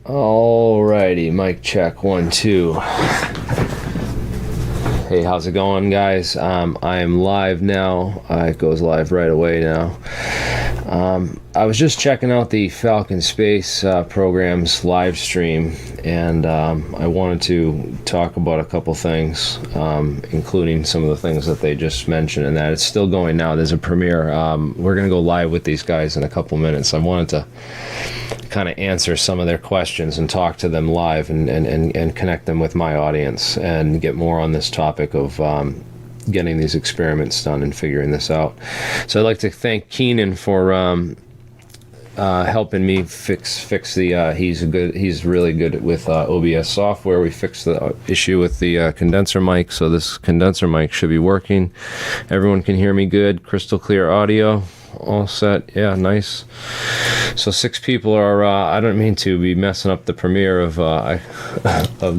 Alrighty, mic check, 1, 2. Hey, how's it going, guys? I am live now. It goes live right away now. I was just checking out the Falcon space program's live stream, and I wanted to talk about a couple things, including some of the things that they just mentioned, and that it's still going now. There's a premiere. We're going to go live with these guys in a couple minutes. I wanted to kind of answer some of their questions and talk to them live and connect them with my audience and get more on this topic of getting these experiments done and figuring this out. So I'd like to thank Keenan for helping me fix the he's really good with OBS software. We fixed the issue with the condenser mic, so this condenser mic should be working. Everyone can hear me good, crystal clear audio, all set. Yeah, nice. So 6 people are I don't mean to be messing up the premiere of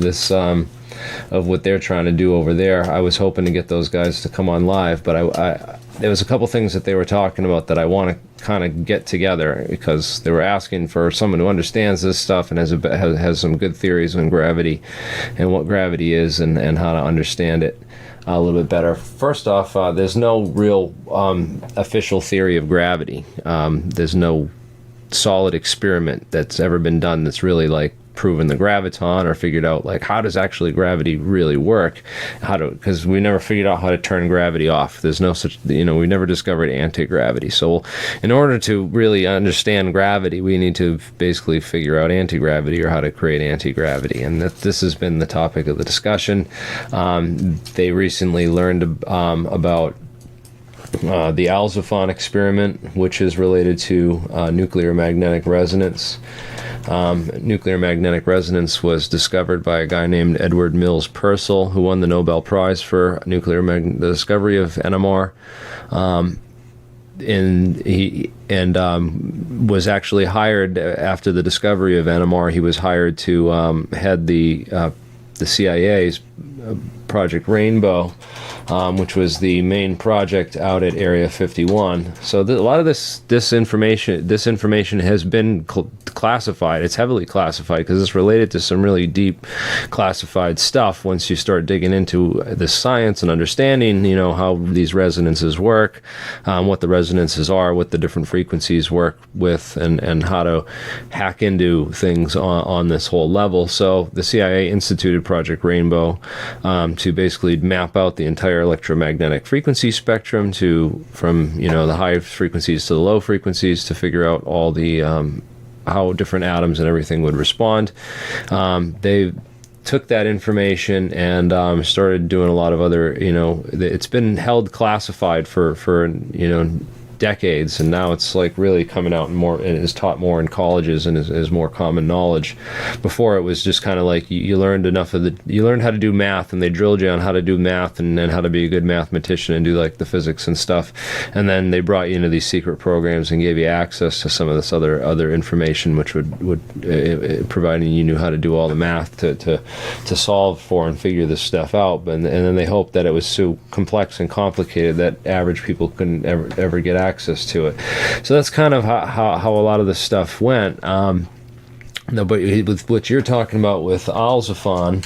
this of what they're trying to do over there. I was hoping to get those guys to come on live, but I there was a couple things that they were talking about that I want to kind of get together, because they were asking for someone who understands this stuff and has some good theories on gravity and what gravity is and how to understand it a little bit better. First off, there's no real official theory of gravity. There's no solid experiment that's ever been done that's really like proven the graviton or figured out like how does actually gravity really work, because we never figured out how to turn gravity off. There's no such, we never discovered anti-gravity. So in order to really understand gravity, we need to basically figure out anti-gravity or how to create anti-gravity, and this has been the topic of the discussion. They recently learned about the Alzafon experiment, which is related to nuclear magnetic resonance. Nuclear magnetic resonance was discovered by a guy named Edward Mills Purcell, who won the Nobel Prize for the discovery of NMR. Was actually hired after the discovery of NMR. He was hired to head the CIA's Project Rainbow, which was the main project out at Area 51. So a lot of this information has been classified. It's heavily classified because it's related to some really deep classified stuff. Once you start digging into the science and understanding, how these resonances work, what the resonances are, what the different frequencies work with, and how to hack into things on this whole level. So the CIA instituted Project Rainbow to basically map out the entire electromagnetic frequency spectrum from the high frequencies to the low frequencies, to figure out all the how different atoms and everything would respond. They took that information and started doing a lot of other, it's been held classified for decades, and now it's like really coming out and is taught more in colleges and is more common knowledge. Before, it was just kind of like you learned you learned how to do math, and they drilled you on how to do math and how to be a good mathematician and do like the physics and stuff, and then they brought you into these secret programs and gave you access to some of this other information, which would providing you knew how to do all the math to solve for and figure this stuff out, and then they hoped that it was so complex and complicated that average people couldn't ever get access to it. So that's kind of how a lot of this stuff went. No, but with what you're talking about with Alzafon,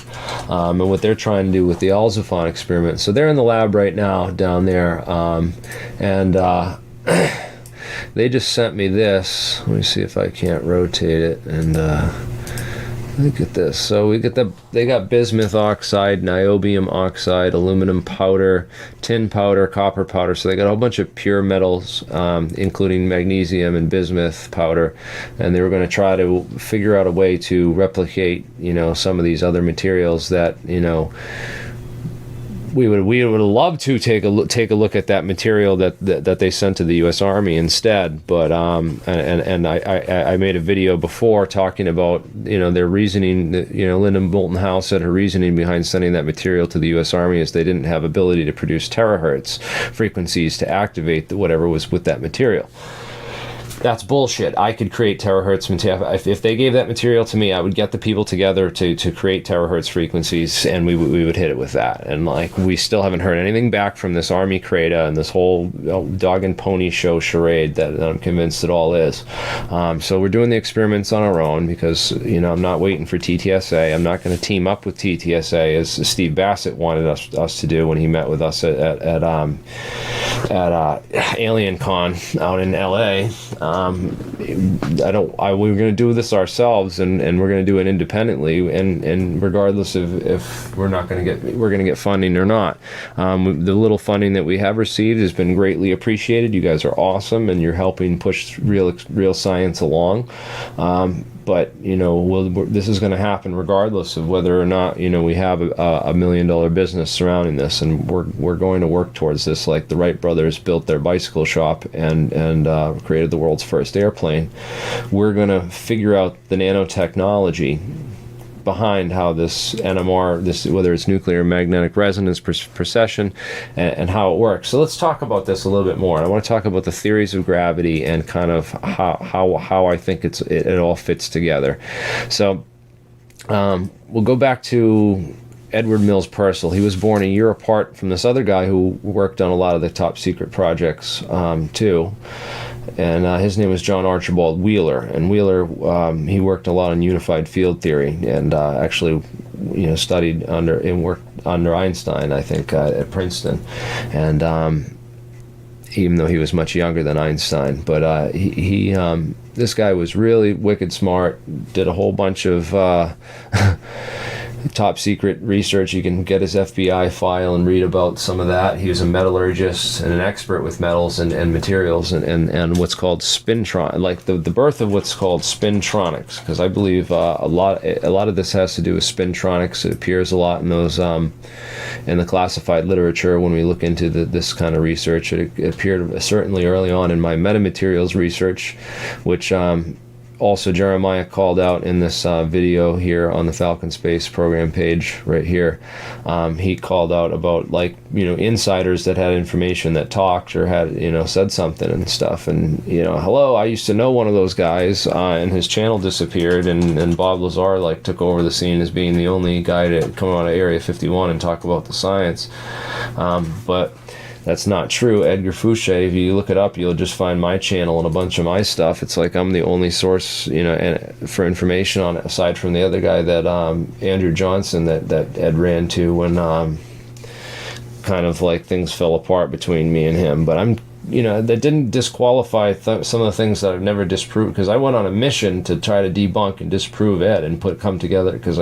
and what they're trying to do with the Alzafon experiment, so they're in the lab right now down there, and they just sent me this. Let me see if I can't rotate it, and look at this. So they got bismuth oxide, niobium oxide, aluminum powder, tin powder, copper powder. So they got a whole bunch of pure metals, including magnesium and bismuth powder. And they were going to try to figure out a way to replicate, some of these other materials that, we would love to take a look at that material that they sent to the U.S. Army instead. But and I made a video before talking about their reasoning. Linda Moulton Howe said her reasoning behind sending that material to the U.S. Army is they didn't have ability to produce terahertz frequencies to activate whatever was with that material. That's bullshit. I could create terahertz material. If they gave that material to me, I would get the people together to create terahertz frequencies, and we would hit it with that. And like, we still haven't heard anything back from this Army Crata and this whole dog and pony show charade that I'm convinced it all is. So we're doing the experiments on our own because, you know, I'm not waiting for TTSA. I'm not going to team up with TTSA as Steve Bassett wanted us to do when he met with us at AlienCon out in LA. We were going to do this ourselves, and we're going to do it independently, and regardless of if we're going to get funding or not. The little funding that we have received has been greatly appreciated. You guys are awesome, and you're helping push real science along. But, you know, this is going to happen regardless of whether or not, you know, we have a $1 million business surrounding this, and we're going to work towards this. Like the Wright brothers built their bicycle shop and created the world's first airplane. We're going to figure out the nanotechnology behind how this NMR, whether it's nuclear magnetic resonance precession, and how it works. So let's talk about this a little bit more. I want to talk about the theories of gravity and kind of how I think it all fits together. So we'll go back to Edward Mills Purcell. He was born a year apart from this other guy who worked on a lot of the top secret projects too. And his name was John Archibald Wheeler. And Wheeler, he worked a lot on unified field theory, and actually, you know, studied and worked under Einstein, I think, at Princeton. And even though he was much younger than Einstein, but he this guy was really wicked smart. Did a whole bunch of top secret research. You can get his FBI file and read about some of that. He was a metallurgist and an expert with metals and materials and what's called spintron, like the birth of what's called spintronics, because I believe a lot of this has to do with spintronics. It appears a lot in those in the classified literature when we look into this kind of research. It appeared certainly early on in my metamaterials research, which also Jeremiah called out in this video here on the Falcon Space program page right here. He called out about, like, you know, insiders that had information that talked or had, you know, said something and stuff. And, you know, hello, I used to know one of those guys, and his channel disappeared, and Bob Lazar, like, took over the scene as being the only guy to come out of Area 51 and talk about the science. But that's not true. Edgar Fouché, if you look it up, you'll just find my channel and a bunch of my stuff. It's like I'm the only source, you know, for information on it, aside from the other guy that Andrew Johnson that Ed ran to when kind of like things fell apart between me and him. But I'm, you know, that didn't disqualify some of the things that I've never disproved, because I went on a mission to try to debunk and disprove Ed and come together, because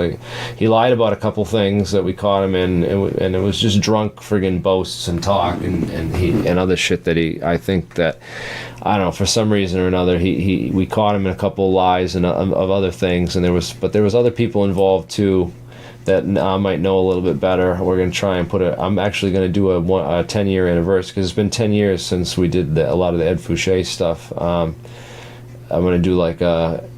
he lied about a couple things that we caught him in, and it was just drunk friggin' boasts and talk and other shit that I think that, I don't know, for some reason or another, we caught him in a couple of lies and of other things, and there was other people involved too that I might know a little bit better. We're going to try and I'm actually going to do a 10-year anniversary, because it's been 10 years since we did a lot of the Ed Fouché stuff. I'm going to do like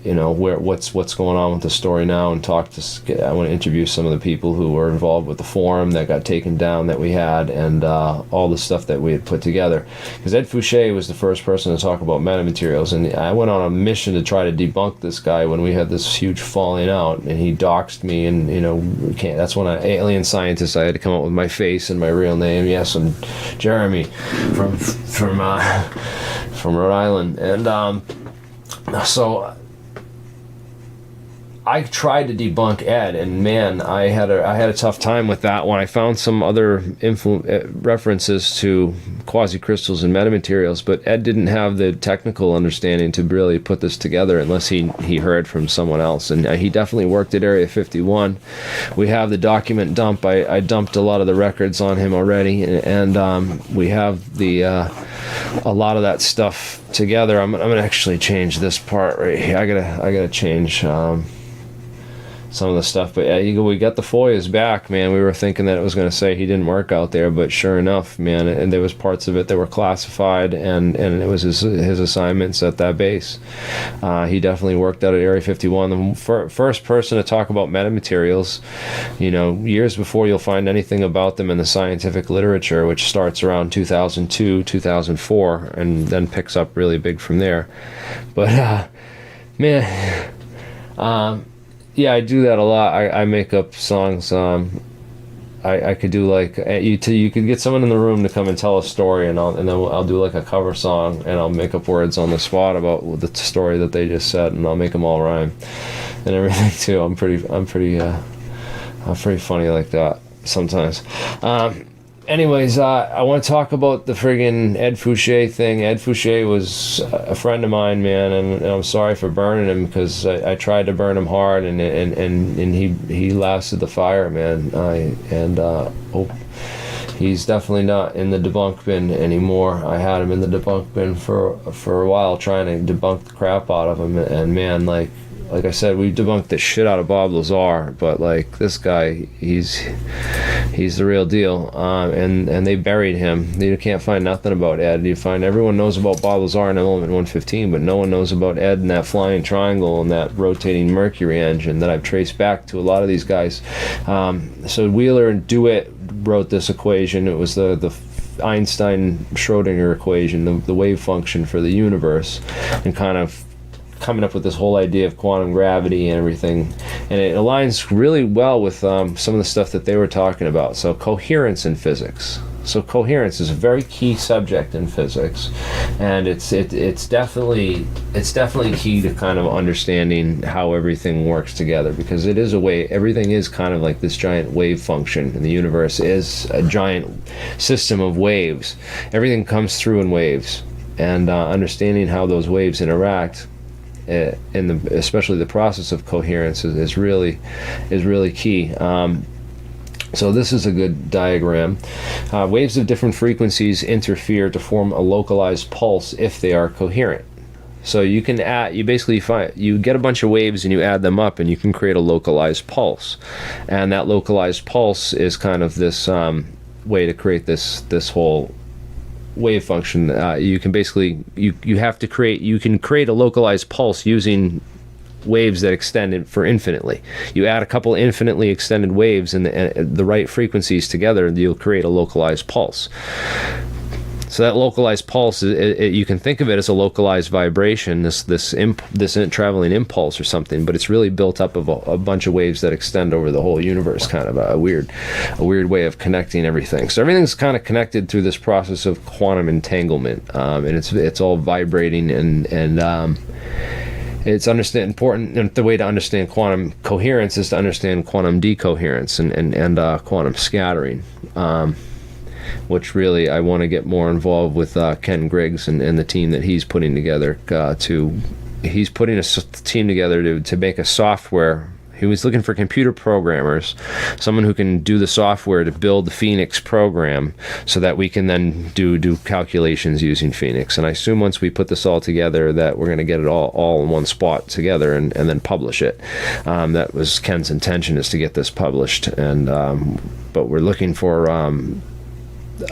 you know, what's going on with the story now, and I want to interview some of the people who were involved with the forum that got taken down that we had, and all the stuff that we had put together. Because Ed Fouché was the first person to talk about metamaterials, and I went on a mission to try to debunk this guy when we had this huge falling out, and he doxed me, and, you know, that's when Alienscientist, I had to come up with my face and my real name. Yes, I'm Jeremy from Rhode Island, and so I tried to debunk Ed, and man, I had a tough time with that one. I found some other references to quasi-crystals and metamaterials, but Ed didn't have the technical understanding to really put this together unless he heard from someone else. And he definitely worked at Area 51. We have the document dump. I dumped a lot of the records on him already, and we have a lot of that stuff together. I'm gonna actually change this part right here. I gotta change some of the stuff. But we got the FOIAs back, man. We were thinking that it was going to say he didn't work out there, but sure enough, man, and there was parts of it that were classified, and it was his assignments at that base. He definitely worked out at Area 51. The first person to talk about metamaterials, years before you'll find anything about them in the scientific literature, which starts around 2002, 2004, and then picks up really big from there. But man, yeah, I do that a lot. I make up songs. I could do like you could get someone in the room to come and tell a story, and then I'll do like a cover song, and I'll make up words on the spot about the story that they just said, and I'll make them all rhyme and everything too. I'm pretty funny like that sometimes. Anyways, I want to talk about the friggin' Ed Fouché thing. Ed Fouché was a friend of mine, man, and I'm sorry for burning him, because I tried to burn him hard, and he lasted the fire, man. He's definitely not in the debunk bin anymore. I had him in the debunk bin for a while, trying to debunk the crap out of him, and man, like I said, we debunked the shit out of Bob Lazar, but like this guy, he's the real deal. And they buried him. You can't find nothing about Ed. Everyone knows about Bob Lazar and Element 115, but no one knows about Ed and that flying triangle and that rotating Mercury engine that I've traced back to a lot of these guys. So Wheeler and DeWitt wrote this equation. It was the Einstein-Schrodinger equation, the wave function for the universe, and kind of coming up with this whole idea of quantum gravity and everything, and it aligns really well with some of the stuff that they were talking about. So coherence in physics. So coherence is a very key subject in physics, and it's definitely key to kind of understanding how everything works together, because it is a way. Everything is kind of like this giant wave function, and the universe is a giant system of waves. Everything comes through in waves, and understanding how those waves interact, especially the process of coherence, is really key. So this is a good diagram. Waves of different frequencies interfere to form a localized pulse if they are coherent. So you can you get a bunch of waves and you add them up, and you can create a localized pulse. And that localized pulse is kind of this way to create this whole wave function. You can basically you can create a localized pulse using waves that extend for infinitely. You add a couple infinitely extended waves and the right frequencies together, and you'll create a localized pulse. So that localized pulse, you can think of it as a localized vibration, this traveling impulse or something, but it's really built up of a bunch of waves that extend over the whole universe. Kind of a weird way of connecting everything. So everything's kind of connected through this process of quantum entanglement, and it's all vibrating, and it's important. And the way to understand quantum coherence is to understand quantum decoherence and quantum scattering. Which really I want to get more involved with Ken Griggs and the team that he's putting together. He's putting a team together to make a software. He was looking for computer programmers, someone who can do the software to build the Phoenix program, so that we can then do calculations using Phoenix. And I assume once we put this all together, that we're going to get it all in one spot together and then publish it. That was Ken's intention, is to get this published. And but we're looking for.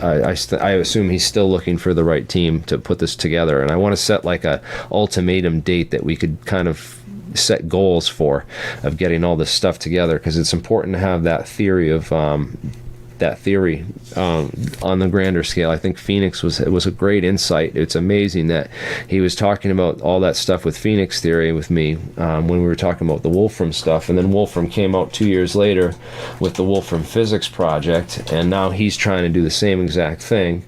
I assume he's still looking for the right team to put this together, and I want to set like a ultimatum date that we could kind of set goals for, of getting all this stuff together, because it's important to have that theory on the grander scale. I think Phoenix was a great insight. It's amazing that he was talking about all that stuff with Phoenix theory with me when we were talking about the Wolfram stuff, and then Wolfram came out 2 years later with the Wolfram Physics Project, and now he's trying to do the same exact thing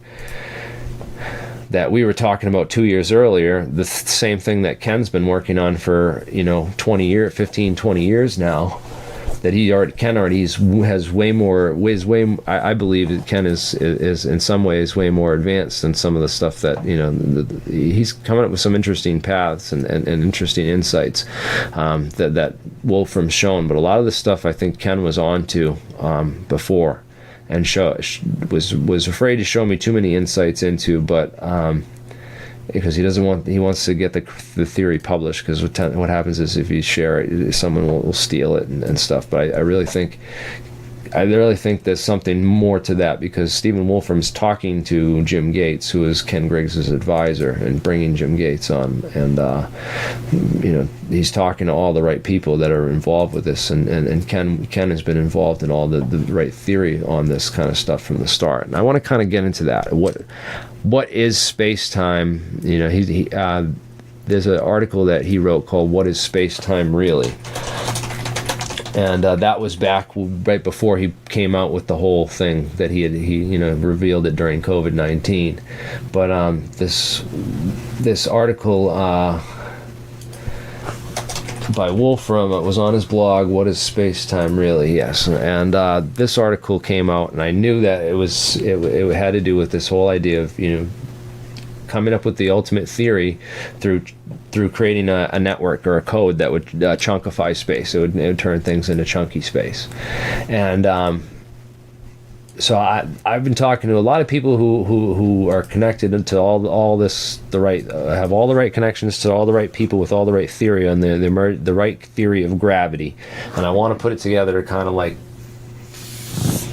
that we were talking about 2 years earlier, the same thing that Ken's been working on for 20 years now. That Ken already has way more. I believe that Ken is in some ways way more advanced than some of the stuff that he's coming up with some interesting paths and interesting insights that Wolfram's shown. But a lot of the stuff I think Ken was on to before, and was afraid to show me too many insights into. But because he wants to get the theory published, because what happens is if you share it, someone will steal it and stuff. But I really think there's something more to that, because Stephen Wolfram's talking to Jim Gates, who is Ken Griggs' advisor, and bringing Jim Gates on, and he's talking to all the right people that are involved with this, and Ken has been involved in all the right theory on this kind of stuff from the start. And I want to kind of get into that. What is space-time? There's an article that he wrote called "What is Space-Time Really?" And that was back right before he came out with the whole thing that he revealed it during COVID-19. But this article by Wolfram was on his blog, "What is Space-Time Really?" Yes, and this article came out, and I knew that it had to do with this whole idea of coming up with the ultimate theory through creating a network or a code that would chunkify space. It would turn things into chunky space. And so I've been talking to a lot of people who are connected to all this, have all the right connections to all the right people with all the right theory on the right theory of gravity. And I want to put it together to kind of like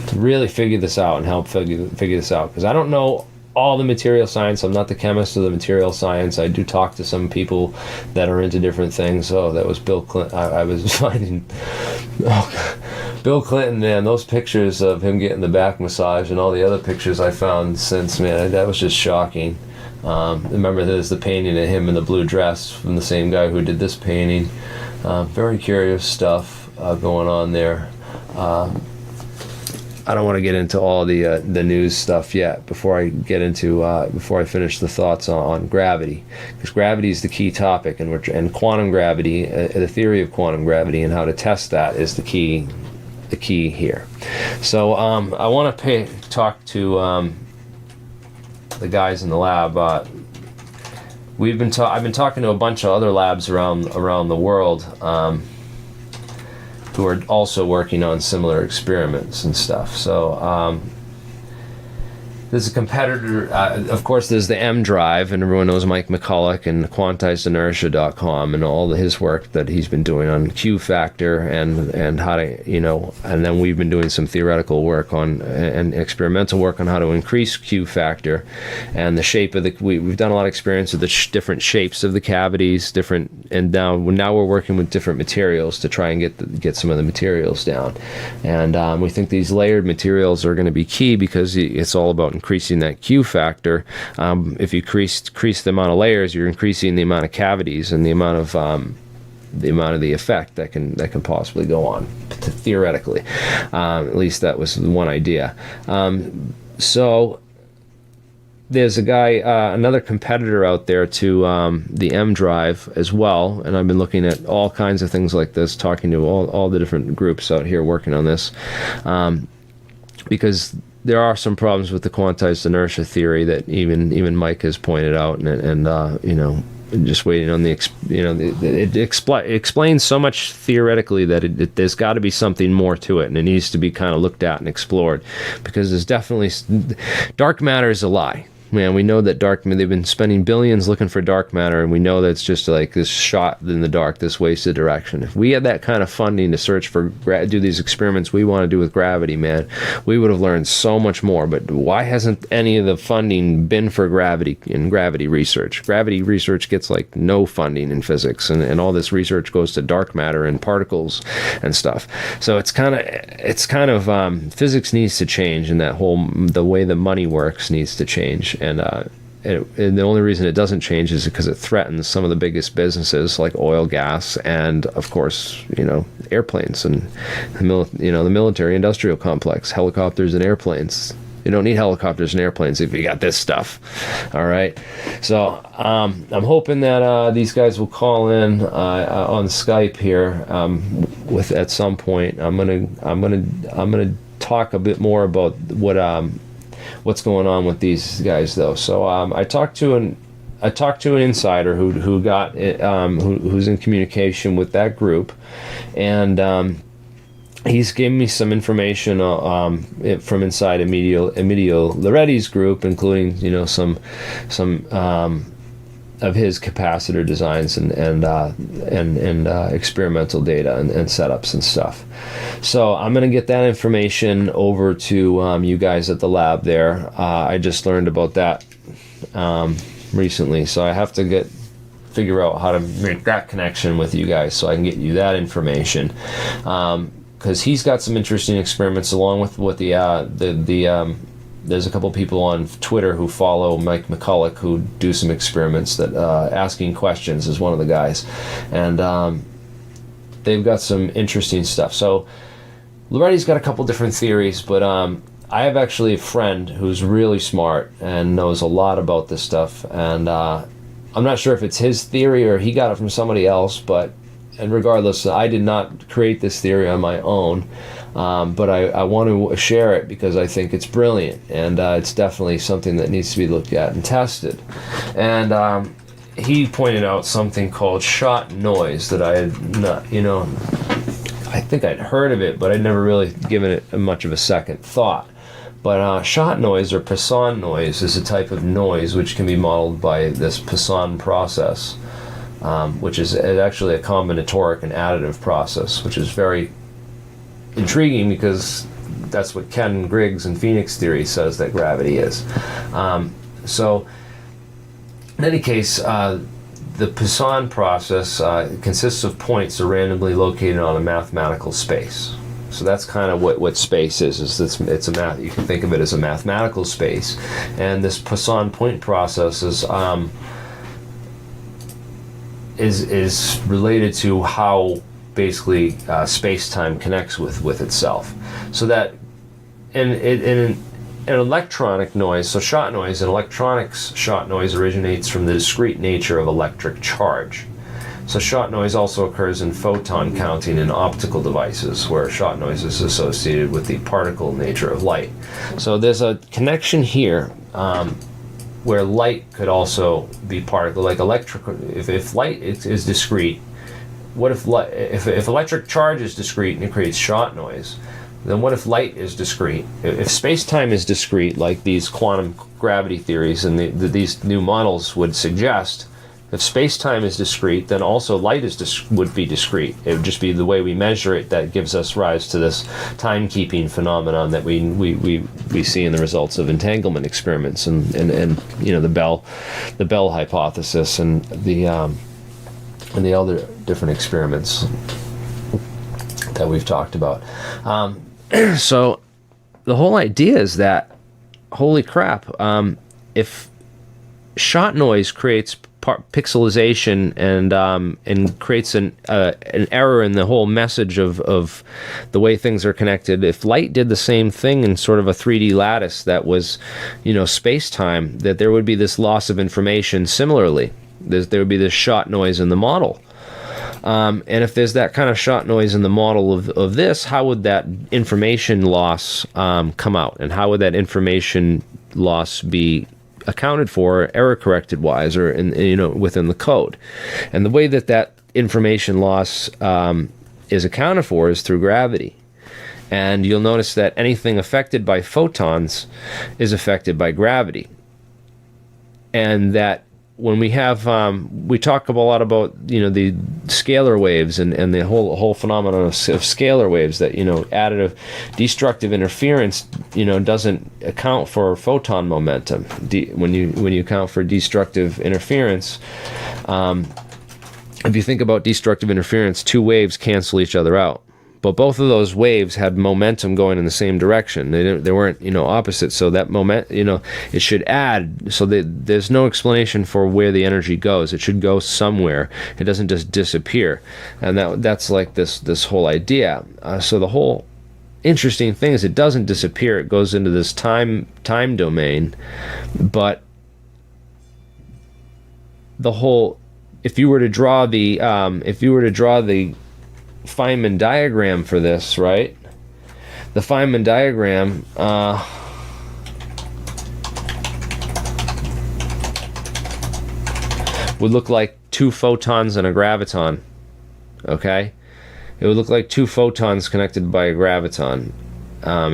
to really figure this out and help figure this out, because I don't know all the material science. I'm not the chemist of the material science. I do talk to some people that are into different things. Oh, that was Bill Clinton. I was finding Bill Clinton, man, those pictures of him getting the back massage and all the other pictures I found since, man, that was just shocking. Remember, there's the painting of him in the blue dress from the same guy who did this painting. Very curious stuff going on there. I don't want to get into all the news stuff yet before I finish the thoughts on gravity, because gravity is the key topic, and quantum gravity, the theory of quantum gravity and how to test that is the key here. So I want to talk to the guys in the lab. I've been talking to a bunch of other labs around the world. Who are also working on similar experiments and stuff. So there's a competitor, of course, there's the M drive, and everyone knows Mike McCulloch and quantizedenertia.com and all his work that he's been doing on Q factor and how to, and then we've been doing some theoretical work on and experimental work on how to increase Q factor and the shape of we've done a lot of experience with the different shapes of the cavities, and now we're working with different materials to try and get some of the materials down. And we think these layered materials are going to be key, because it's all about increasing that Q factor. If you increase the amount of layers, you're increasing the amount of cavities and the amount of the effect that can possibly go on, theoretically. At least that was one idea. So there's a guy, another competitor out there to the M drive as well, and I've been looking at all kinds of things like this, talking to all the different groups out here working on this, because there are some problems with the quantized inertia theory that even Mike has pointed out, and just waiting on it explains so much theoretically that there's got to be something more to it, and it needs to be kind of looked at and explored, because there's definitely dark matter is a lie. Man, we know that they've been spending billions looking for dark matter, and we know that it's just like this shot in the dark, this wasted direction. If we had that kind of funding to search for, do these experiments we want to do with gravity, man, we would have learned so much more. But why hasn't any of the funding been for gravity and gravity research? Gravity research gets like no funding in physics, and all this research goes to dark matter and particles and stuff. So it's kind of physics needs to change, and the way the money works needs to change. And the only reason it doesn't change is because it threatens some of the biggest businesses like oil, gas, and of course, airplanes and the military industrial complex, helicopters and airplanes. You don't need helicopters and airplanes if you got this stuff. All right. So I'm hoping that these guys will call in on Skype here at some point. I'm gonna talk a bit more about what's going on with these guys, though. So I talked to an insider who's in communication with that group, and he's given me some information from inside Emilio Loretti's group, including some his capacitor designs and experimental data and setups and stuff. So I'm going to get that information over to you guys at the lab there. I just learned about that recently, so I have to figure out how to make that connection with you guys so I can get you that information. Because he's got some interesting experiments along with what there's a couple people on Twitter who follow Mike McCulloch who do some experiments that asking questions is one of the guys, and they've got some interesting stuff. So Loretti's got a couple different theories, but I have actually a friend who's really smart and knows a lot about this stuff, and I'm not sure if it's his theory or he got it from somebody else, and regardless, I did not create this theory on my own. But I want to share it because I think it's brilliant, and it's definitely something that needs to be looked at and tested. And he pointed out something called shot noise that I had not, I think I'd heard of it, but I'd never really given it much of a second thought. But shot noise or Poisson noise is a type of noise which can be modeled by this Poisson process, which is actually a combinatoric and additive process, which is very intriguing because that's what Ken Griggs and Phoenix theory says that gravity is. So in any case, the Poisson process consists of points that are randomly located on a mathematical space. So that's kind of what space is. It's a math. You can think of it as a mathematical space, and this Poisson point process is related to how basically space-time connects with itself. So that in an electronic noise, so shot noise, in electronics, shot noise originates from the discrete nature of electric charge. So shot noise also occurs in photon counting in optical devices, where shot noise is associated with the particle nature of light. So there's a connection here where light could also be particle, like electrical. If light is discrete, what if electric charge is discrete and it creates shot noise? Then what if light is discrete? If space-time is discrete, like these quantum gravity theories and these new models would suggest, if space-time is discrete, then also light would be discrete. It would just be the way we measure it that gives us rise to this timekeeping phenomenon that we see in the results of entanglement experiments and the Bell hypothesis and the other different experiments that we've talked about. So the whole idea is that, holy crap, if shot noise creates pixelization and creates an error in the whole message of the way things are connected, if light did the same thing in sort of a 3D lattice that was, space-time, that there would be this loss of information similarly. There would be this shot noise in the model. And if there's that kind of shot noise in the model of this, how would that information loss come out? And how would that information loss be accounted for, error corrected wise, or within the code? And the way that information loss is accounted for is through gravity. And you'll notice that anything affected by photons is affected by gravity. And that when we have, we talk a lot about, the scalar waves and the whole phenomenon of scalar waves, that, additive destructive interference, doesn't account for photon momentum. When you account for destructive interference, if you think about destructive interference, two waves cancel each other out. But both of those waves had momentum going in the same direction. They weren't, opposite. So that it should add. So there's no explanation for where the energy goes. It should go somewhere. It doesn't just disappear. And that's like this whole idea. So the whole interesting thing is it doesn't disappear. It goes into this time domain. But the whole, if you were to draw the Feynman diagram for this, right? The Feynman diagram would look like two photons and a graviton. Okay? It would look like two photons connected by a graviton,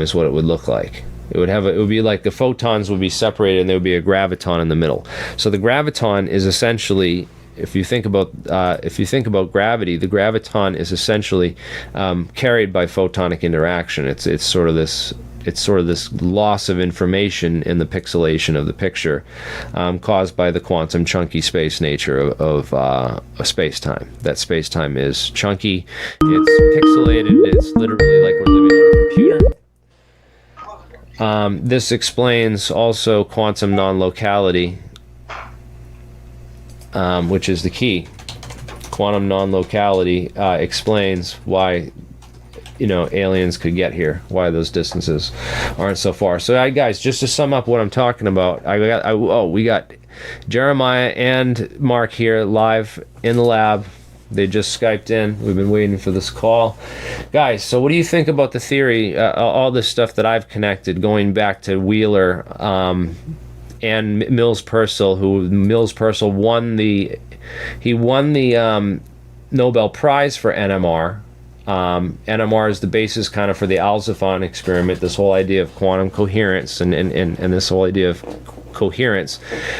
is what it would look like. It would be like the photons would be separated and there would be a graviton in the middle. So the graviton is essentially, if you think about gravity, the graviton is essentially carried by photonic interaction. It's sort of this loss of information in the pixelation of the picture, caused by the quantum chunky space nature of space-time. That space-time is chunky, it's pixelated, it's literally like we're living on a computer. This explains also quantum non-locality, which is the key. Quantum non-locality explains why, aliens could get here, why those distances aren't so far. So, guys, just to sum up what I'm talking about, we got Jeremiah and Mark here live in the lab. They just Skyped in. We've been waiting for this call. Guys, so what do you think about the theory, all this stuff that I've connected, going back to Wheeler and Mills Purcell, won the Nobel Prize for NMR. NMR is the basis kind of for the Alzheimer's experiment, this whole idea of quantum coherence and this whole idea of coherence.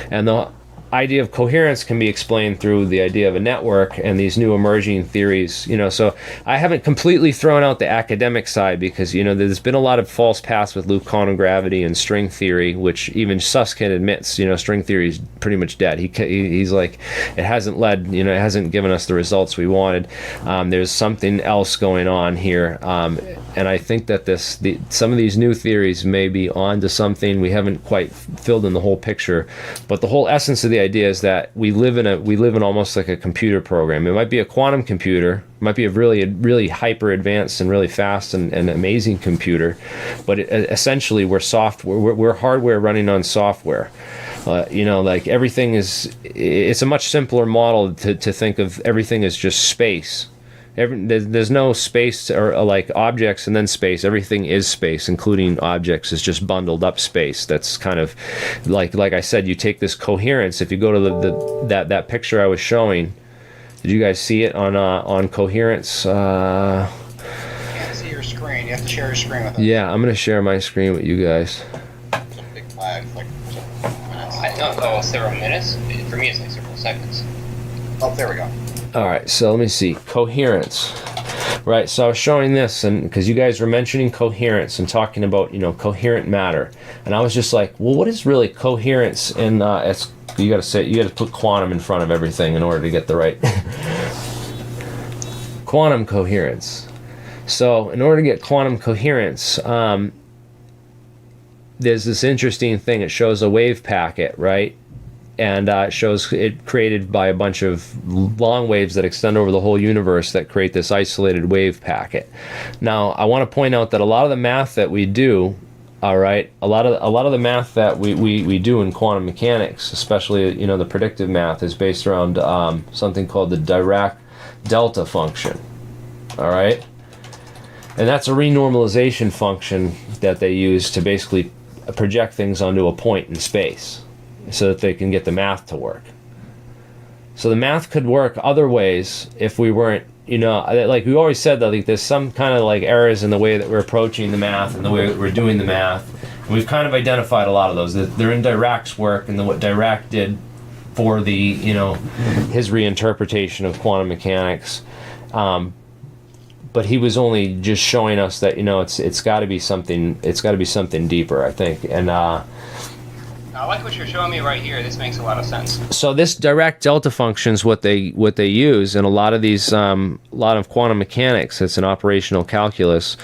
And the idea of coherence can be explained through the idea of a network and these new emerging theories. So I haven't completely thrown out the academic side because, there's been a lot of false paths with loop quantum gravity and string theory, which even Susskind admits, string theory is pretty much dead. He's like, it hasn't led, it hasn't given us the results we wanted. There's something else going on here. And I think that some of these new theories may be onto something. We haven't quite filled in the whole picture, but the whole essence of the idea is that we live in almost like a computer program. It might be a quantum computer, it might be a really hyper advanced and really fast and amazing computer, but essentially we're software. We're hardware running on software. Like everything it's a much simpler model to think of everything as just space. There's no space or like objects and then space. Everything is space, including objects, is just bundled up space. That's kind of like I said, you take this coherence. If you go to that picture I was showing, did you guys see it on coherence? I can't see your screen. You have to share your screen with us. Yeah, I'm gonna share my screen with you guys. It's a big flag, like minutes. I don't know, several minutes. For me, it's like several seconds. Oh, there we go. All right, so let me see. Coherence. Right, so I was showing this, and because you guys were mentioning coherence and talking about, coherent matter, and I was just like, well, what is really coherence? And you got to put quantum in front of everything in order to get the right quantum coherence. So, in order to get quantum coherence, there's this interesting thing. It shows a wave packet, right? And it shows it created by a bunch of long waves that extend over the whole universe that create this isolated wave packet. Now, I want to point out that a lot of the math that we do, all right, a lot of the math that we do in quantum mechanics, especially the predictive math, is based around something called the Dirac delta function. All right, and that's a renormalization function that they use to basically project things onto a point in space, so that they can get the math to work. So the math could work other ways if we weren't, like we always said, that like there's some kind of like errors in the way that we're approaching the math and the way that we're doing the math. And we've kind of identified a lot of those. They're in Dirac's work and what Dirac did for the, his reinterpretation of quantum mechanics. But he was only just showing us that, it's got to be something deeper, I think. And I like what you're showing me right here. This makes a lot of sense. So this Dirac delta function is what they use in a lot of these lot of quantum mechanics. It's an operational calculus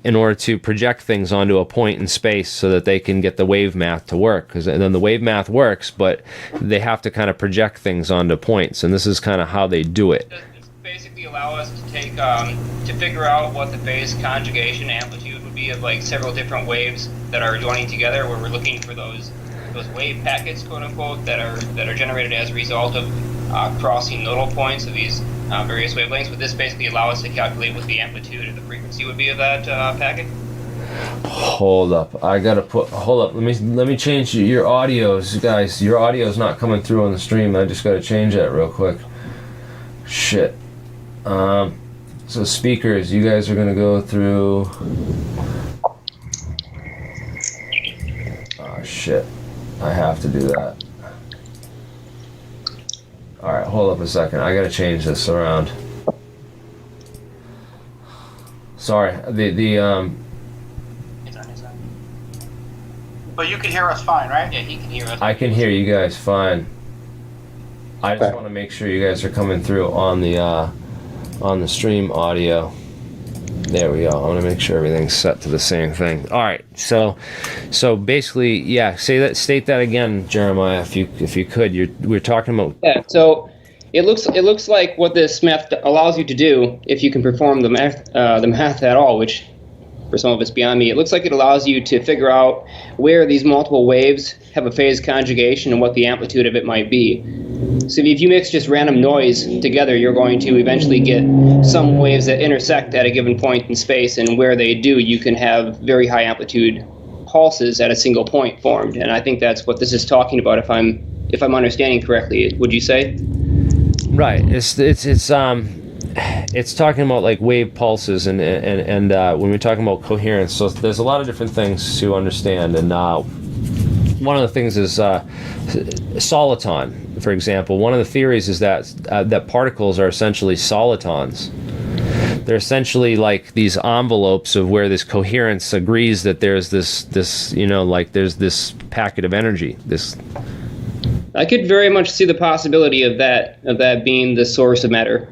in order to project things onto a point in space so that they can get the wave math to work. Because then the wave math works, but they have to kind of project things onto points, and this is kind of how they do it. This basically allow us to take to figure out what the phase conjugation amplitude would be of like several different waves that are joining together, where we're looking for those wave packets, quote unquote, that are generated as a result of crossing nodal points of these various wavelengths. Would this basically allow us to calculate what the amplitude or the frequency would be of that packet? Hold up, let me change your audios, guys. Your audio's not coming through on the stream. I just got to change that real quick. Shit. So speakers, you guys are gonna go through. shit. I have to do that. Alright, hold up a second. I gotta change this around. Sorry, It's on. But you can hear us fine, right? Yeah, he can hear us. I can hear you guys fine. I just want to make sure you guys are coming through on the stream audio. There we go. I want to make sure everything's set to the same thing. All right. So basically, yeah. State that again, Jeremiah, if you could. We're talking about. Yeah. So it looks like what this math allows you to do, if you can perform the math at all, which for some of it's beyond me. It looks like it allows you to figure out where these multiple waves have a phase conjugation and what the amplitude of it might be. So if you mix just random noise together, you're going to eventually get some waves that intersect at a given point in space, and where they do, you can have very high amplitude pulses at a single point formed. And I think that's what this is talking about, if I'm understanding correctly. Would you say? Right. It's talking about like wave pulses and when we're talking about coherence, so there's a lot of different things to understand, and one of the things is soliton, for example. One of the theories is that particles are essentially solitons. They're essentially like these envelopes of where this coherence agrees that there's this like there's this packet of energy. I could very much see the possibility of that being the source of matter.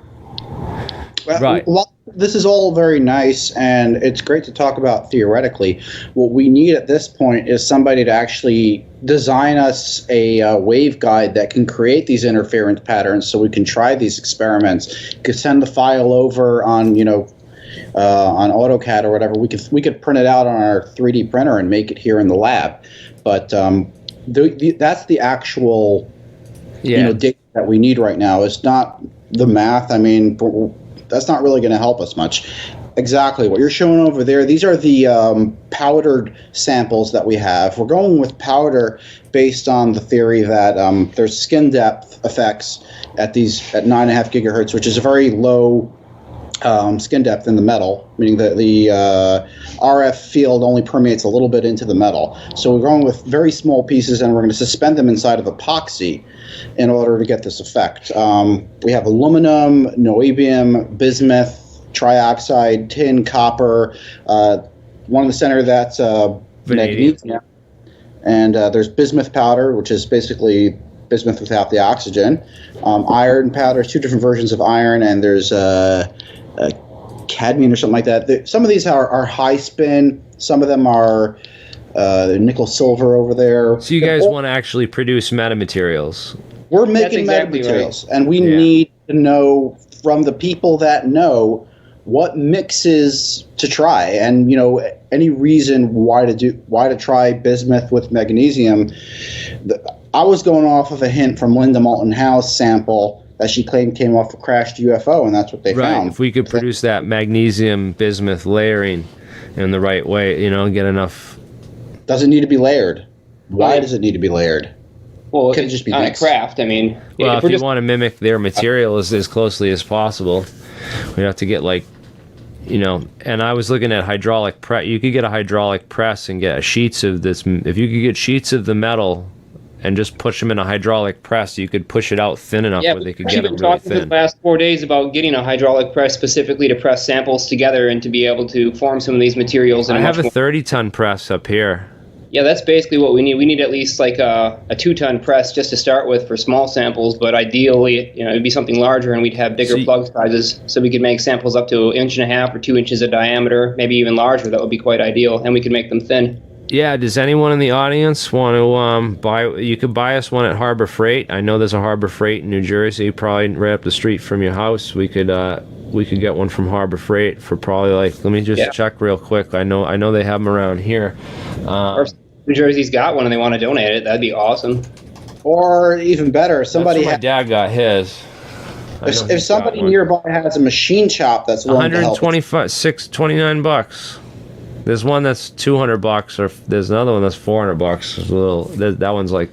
Right. Well, this is all very nice, and it's great to talk about theoretically. What we need at this point is somebody to actually design us a waveguide that can create these interference patterns, so we can try these experiments. You could send the file over on on AutoCAD or whatever. We could print it out on our 3D printer and make it here in the lab. But that's the actual data that we need right now. It's not the math. I mean, that's not really going to help us much. Exactly what you're showing over there, these are the powdered samples that we have. We're going with powder based on the theory that there's skin depth effects at 9.5 gigahertz, which is a very low skin depth in the metal, meaning that the RF field only permeates a little bit into the metal. So we're going with very small pieces, and we're going to suspend them inside of epoxy in order to get this effect. We have aluminum, niobium, bismuth, trioxide, tin, copper. One in the center, that's magnesium. And there's bismuth powder, which is basically bismuth without the oxygen. Iron powder, 2 different versions of iron, and there's cadmium or something like that. Some of these are high spin. Some of them are nickel silver over there. So you guys want to actually produce metamaterials? We're making metamaterials, right. And we need to know from the people that know what mixes to try, and any reason why to try bismuth with magnesium. I was going off of a hint from Linda Moulton Howe's sample that she claimed came off a crashed UFO, and that's what they found. If we could produce that magnesium bismuth layering in the right way, get enough. Doesn't need to be layered. Why does it need to be layered? Well, it could just be on a craft. I mean, well, if you want to mimic their material as closely as possible, we have to get and I was looking at hydraulic press. You could get a hydraulic press and get sheets of this. If you could get sheets of the metal and just push them in a hydraulic press, you could push it out thin enough where they could get it really thin. We've been talking for the last 4 days about getting a hydraulic press specifically to press samples together and to be able to form some of these materials. I have a 30-ton press up here. Yeah, that's basically what we need. We need at least like a 2-ton press just to start with for small samples, but ideally, it'd be something larger, and we'd have bigger plug sizes, so we could make samples up to 1.5 inches or 2 inches of diameter, maybe even larger. That would be quite ideal, and we could make them thin. Yeah, does anyone in the audience want to buy? You could buy us one at Harbor Freight. I know there's a Harbor Freight in New Jersey, probably right up the street from your house. We could get one from Harbor Freight for probably let me just check real quick. I know they have them around here. Or if New Jersey's got one and they want to donate it, that'd be awesome. Or even better, somebody. My dad got his. If somebody nearby has a machine shop that's willing to help. $29. There's one that's $200, or there's another one that's $400. That one's like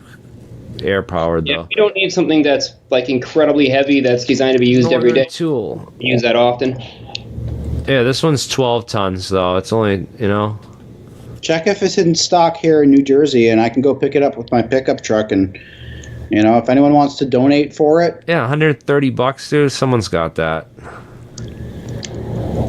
air powered though. Yeah, we don't need something that's like incredibly heavy that's designed to be used every day. Tool. Use that often. Yeah, this one's 12 tons though. It's only Check if it's in stock here in New Jersey, and I can go pick it up with my pickup truck. And if anyone wants to donate for it, Yeah, $130, dude. Someone's got that.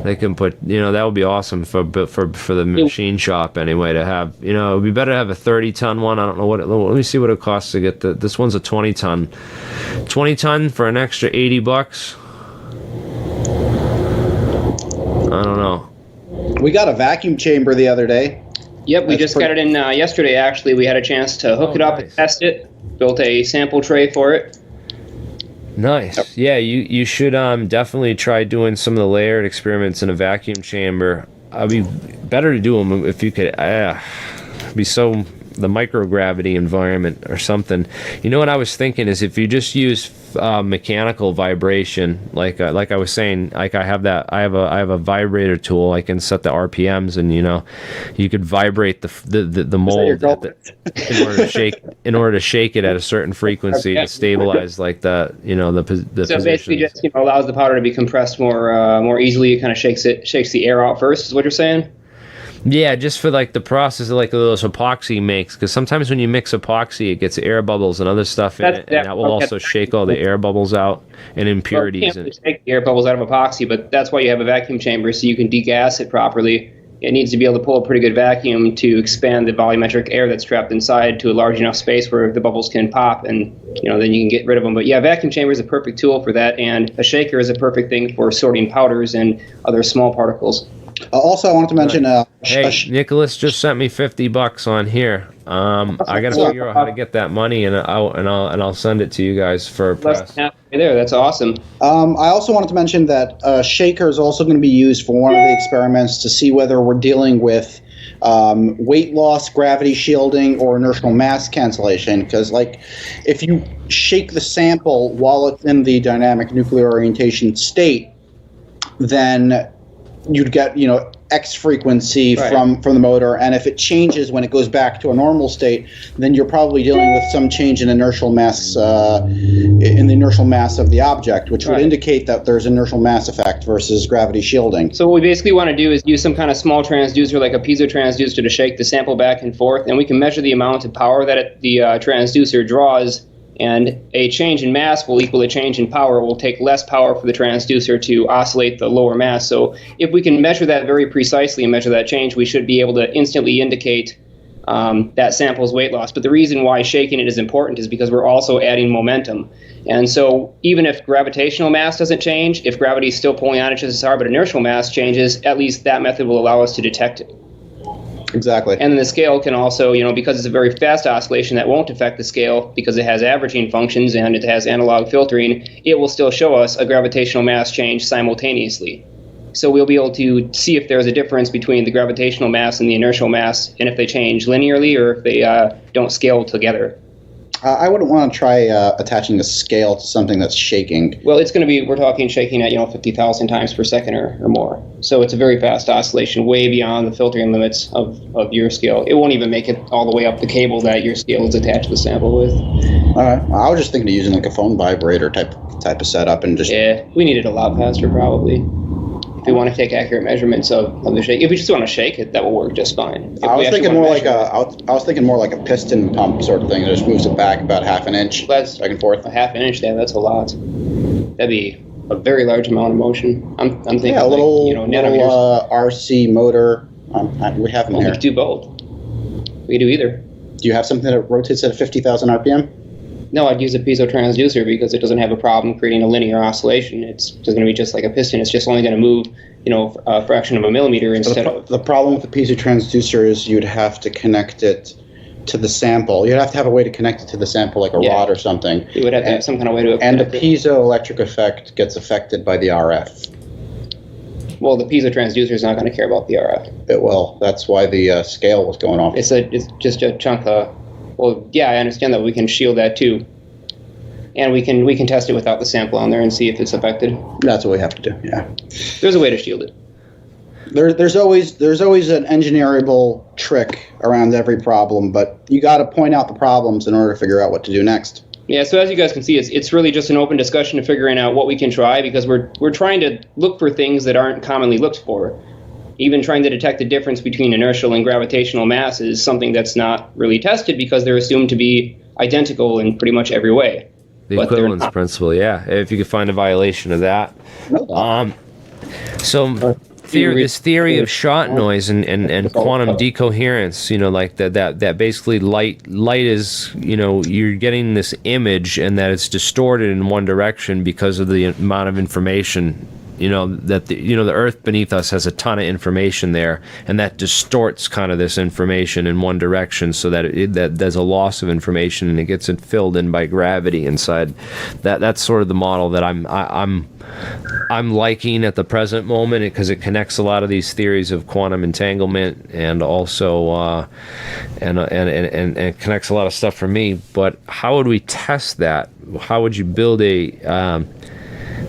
They can put, that would be awesome for the machine shop anyway to have. It would be better to have a 30-ton one. I don't know let me see what it costs to get this one's a 20-ton. 20-ton for an extra $80. I don't know. We got a vacuum chamber the other day. Yep, we just got it in yesterday, actually. We had a chance to hook it up and test it. Built a sample tray for it. Nice. Yeah, you should definitely try doing some of the layered experiments in a vacuum chamber. I'd be better to do them if you could. Be so the microgravity environment or something. What I was thinking is if you just use mechanical vibration, like I was saying, like I have a vibrator tool. I can set the RPMs, and you could vibrate the mold in order to shake it at a certain frequency to stabilize like the So positions. basically, just allows the powder to be compressed more easily. It kind of shakes the air out first. Is what you're saying? Yeah, just for like the process of like those epoxy makes, because sometimes when you mix epoxy, it gets air bubbles and other stuff in it, and that will also shake all the air bubbles out and impurities. Well, you can't really shake the air bubbles out of epoxy, but that's why you have a vacuum chamber, so you can degas it properly. It needs to be able to pull a pretty good vacuum to expand the volumetric air that's trapped inside to a large enough space where the bubbles can pop, and then you can get rid of them. But yeah, vacuum chamber is a perfect tool for that, and a shaker is a perfect thing for sorting powders and other small particles. Also, I wanted to mention. Hey, Nicholas just sent me $50 on here. I got to figure out how to get that money, and I'll send it to you guys for press. There, that's awesome. I also wanted to mention that shaker is also going to be used for one of the experiments to see whether we're dealing with weight loss, gravity shielding, or inertial mass cancellation. Because, if you shake the sample while it's in the dynamic nuclear orientation state, then you'd get X frequency from the motor, and if it changes when it goes back to a normal state, then you're probably dealing with some change in inertial mass in the inertial mass of the object, which would indicate that there's inertial mass effect versus gravity shielding. So what we basically want to do is use some kind of small transducer, like a piezo transducer, to shake the sample back and forth, and we can measure the amount of power that the transducer draws. And a change in mass will equal a change in power. It will take less power for the transducer to oscillate the lower mass. So if we can measure that very precisely and measure that change, we should be able to instantly indicate that sample's weight loss. But the reason why shaking it is important is because we're also adding momentum. And so even if gravitational mass doesn't change, if gravity is still pulling on it just as hard, but inertial mass changes, at least that method will allow us to detect it. Exactly. And then the scale can also, because it's a very fast oscillation that won't affect the scale because it has averaging functions and it has analog filtering, it will still show us a gravitational mass change simultaneously. So we'll be able to see if there's a difference between the gravitational mass and the inertial mass, and if they change linearly or if they don't scale together. I wouldn't want to try attaching a scale to something that's shaking. Well, it's going to be, we're talking shaking at 50,000 times per second or more. So it's a very fast oscillation, way beyond the filtering limits of your scale. It won't even make it all the way up the cable that your scale is attached to the sample with. All right. I was just thinking of using like a phone vibrator type of setup and just. Yeah, we need it a lot faster probably. If we want to take accurate measurements of the shake, if we just want to shake it, that will work just fine. I was thinking more like a piston pump sort of thing that just moves it back about half an inch, back and forth. A half an inch, that's a lot. That'd be a very large amount of motion. I'm thinking a little nanometers. RC motor. We have them here. We could do both. We could do either. Do you have something that rotates at 50,000 RPM? No, I'd use a piezo transducer because it doesn't have a problem creating a linear oscillation. It's just going to be just like a piston. It's just only going to move, a fraction of a millimeter instead of. The problem with the piezo transducer is you'd have to connect it to the sample. You'd have to have a way to connect it to the sample, like a rod or something. You would have to have some kind of way to. And the piezoelectric effect gets affected by the RF. Well, the piezo transducer is not going to care about the RF. It will. That's why the scale was going off. It's just a chunk of. Well, yeah, I understand that we can shield that too, and we can test it without the sample on there and see if it's affected. That's what we have to do. Yeah. There's a way to shield it. There's always an engineerable trick around every problem, but you got to point out the problems in order to figure out what to do next. Yeah. So as you guys can see, it's really just an open discussion of figuring out what we can try, because we're trying to look for things that aren't commonly looked for. even trying to detect the difference between inertial and gravitational mass is something that's not really tested because they're assumed to be identical in pretty much every way. The But they're equivalence not. principle, yeah. If you could find a violation of that. So this theory of shot noise and quantum decoherence, like that basically light is, you're getting this image and that it's distorted in one direction because of the amount of information, that the Earth beneath us has a ton of information there, and that distorts kind of this information in one direction, so that that there's a loss of information and it gets filled in by gravity inside. That's sort of the model that I'm liking at the present moment, because it connects a lot of these theories of quantum entanglement, and also and it connects a lot of stuff for me. But how would we test that? How would you build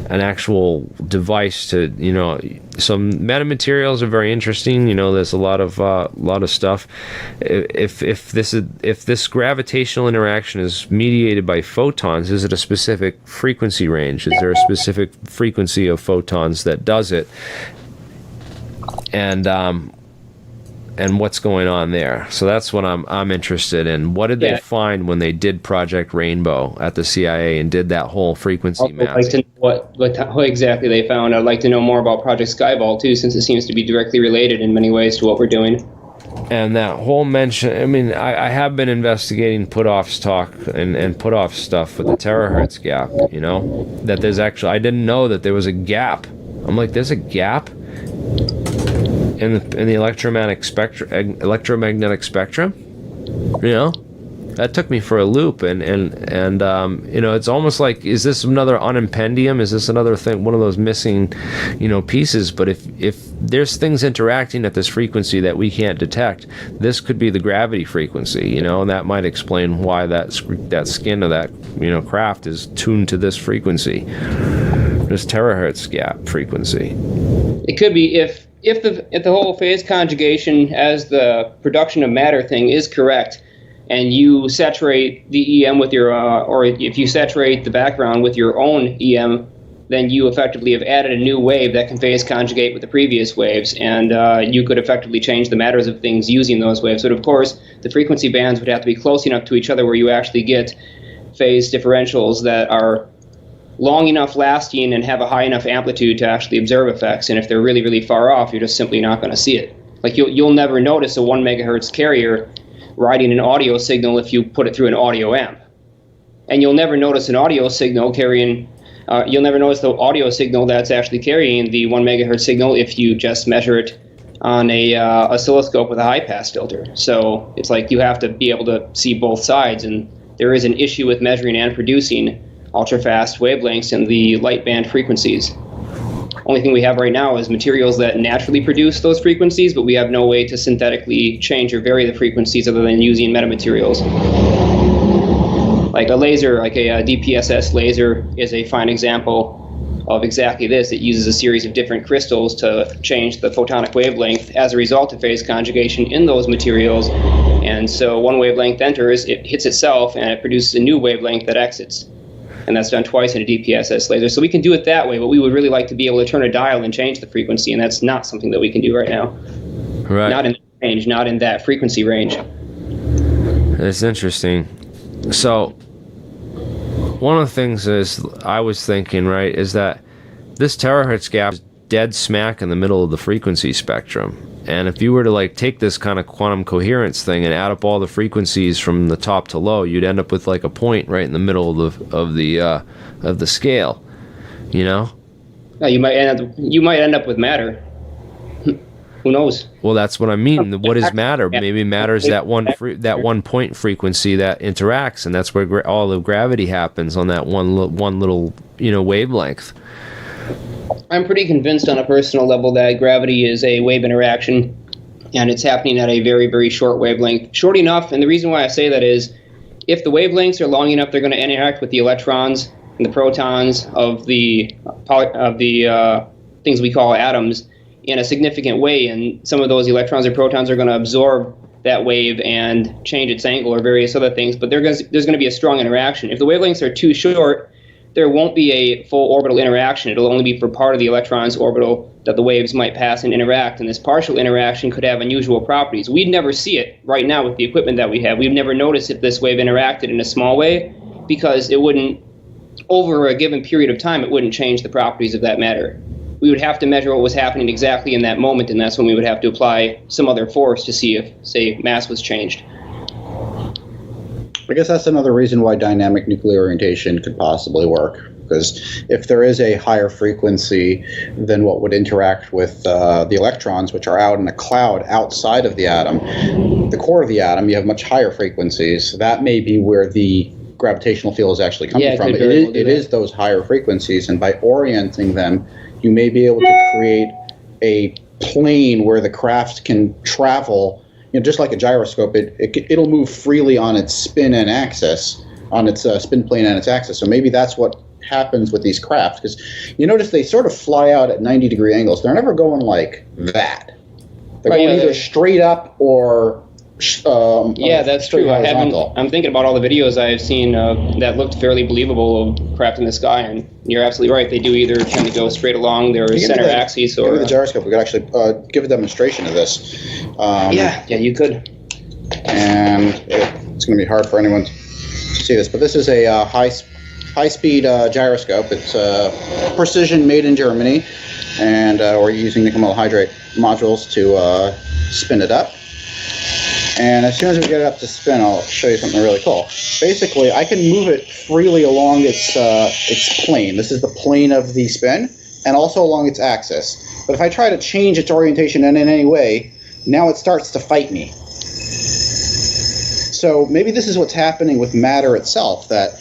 an actual device to, some metamaterials are very interesting. There's a lot of stuff. If this gravitational interaction is mediated by photons, is it a specific frequency range? Is there a specific frequency of photons that does it? And what's going on there? So that's what I'm interested in. What did they find when they did Project Rainbow at the CIA and did that whole frequency map? I'd like to know what exactly they found. I'd like to know more about Project Skyvault too, since it seems to be directly related in many ways to what we're doing. And that whole mention, I have been investigating put-offs talk and put-off stuff with the terahertz gap, that there's actually, I didn't know that there was a gap. I'm like, there's a gap in the electromagnetic spectrum, that took me for a loop, and it's almost like, is this another unimpendium? Is this another thing, one of those missing, pieces? But if there's things interacting at this frequency that we can't detect, this could be the gravity frequency, and that might explain why that skin of that, craft is tuned to this frequency, this terahertz gap frequency. It could be if the whole phase conjugation as the production of matter thing is correct, and you saturate the EM with your, or if you saturate the background with your own EM, then you effectively have added a new wave that can phase conjugate with the previous waves, and you could effectively change the matters of things using those waves. But of course, the frequency bands would have to be close enough to each other where you actually get phase differentials that are long enough lasting and have a high enough amplitude to actually observe effects. And if they're really, really far off, you're just simply not going to see it. Like you'll never notice a 1 megahertz carrier riding an audio signal if you put it through an audio amp. And you'll never notice an audio signal carrying, you'll never notice the audio signal that's actually carrying the 1 megahertz signal if you just measure it on a oscilloscope with a high pass filter. So it's like you have to be able to see both sides, and there is an issue with measuring and producing ultra-fast wavelengths in the light band frequencies. Only thing we have right now is materials that naturally produce those frequencies, but we have no way to synthetically change or vary the frequencies other than using metamaterials. Like a laser, like a DPSS laser, is a fine example of exactly this. It uses a series of different crystals to change the photonic wavelength as a result of phase conjugation in those materials. And so one wavelength enters, it hits itself, and it produces a new wavelength that exits. And that's done twice in a DPSS laser. So we can do it that way, but we would really like to be able to turn a dial and change the frequency, and that's not something that we can do right now. Right. Not in that range, not in that frequency range. That's interesting. So, one of the things is, I was thinking, right, is that this terahertz gap is dead smack in the middle of the frequency spectrum. And if you were to take this kind of quantum coherence thing and add up all the frequencies from the top to low, you'd end up with a point right in the middle of the scale. Yeah, you might end up with matter. Who knows? Well, that's what I mean. What is matter? Maybe matter is that one point frequency that interacts, and that's where all the gravity happens, on that one little wavelength. I'm pretty convinced on a personal level that gravity is a wave interaction, and it's happening at a very, very short wavelength. Short enough, and the reason why I say that is, if the wavelengths are long enough, they're going to interact with the electrons and the protons of the things we call atoms in a significant way, and some of those electrons or protons are going to absorb that wave and change its angle or various other things, but there's going to be a strong interaction. If the wavelengths are too short, there won't be a full orbital interaction. It'll only be for part of the electron's orbital that the waves might pass and interact, and this partial interaction could have unusual properties. We'd never see it right now with the equipment that we have. We've never noticed if this wave interacted in a small way, because it wouldn't, over a given period of time, it wouldn't change the properties of that matter. We would have to measure what was happening exactly in that moment, and that's when we would have to apply some other force to see if, say, mass was changed. I guess that's another reason why dynamic nuclear orientation could possibly work, because if there is a higher frequency than what would interact with the electrons, which are out in a cloud outside of the atom, the core of the atom, you have much higher frequencies. That may be where the gravitational field is actually coming from. It is those higher frequencies, and by orienting them, you may be able to create a plane where the craft can travel. Just like a gyroscope, it'll move freely on its spin and axis, on its spin plane and its axis. So maybe that's what happens with these crafts, because you notice they sort of fly out at 90-degree angles. They're never going like that. They're going either straight up or that's true. I'm thinking about all the videos I've seen that looked fairly believable of craft in the sky, and you're absolutely right. They do either tend to go straight along their center axis, or give me the gyroscope. We could actually give a demonstration of this. Yeah, you could. And it's going to be hard for anyone to see this, but this is a high-speed gyroscope. It's precision, made in Germany, and we're using nickel metal hydrate modules to spin it up. And as soon as we get it up to spin, I'll show you something really cool. Basically, I can move it freely along its plane. This is the plane of the spin, and also along its axis. But if I try to change its orientation in any way, now it starts to fight me. So maybe this is what's happening with matter itself, that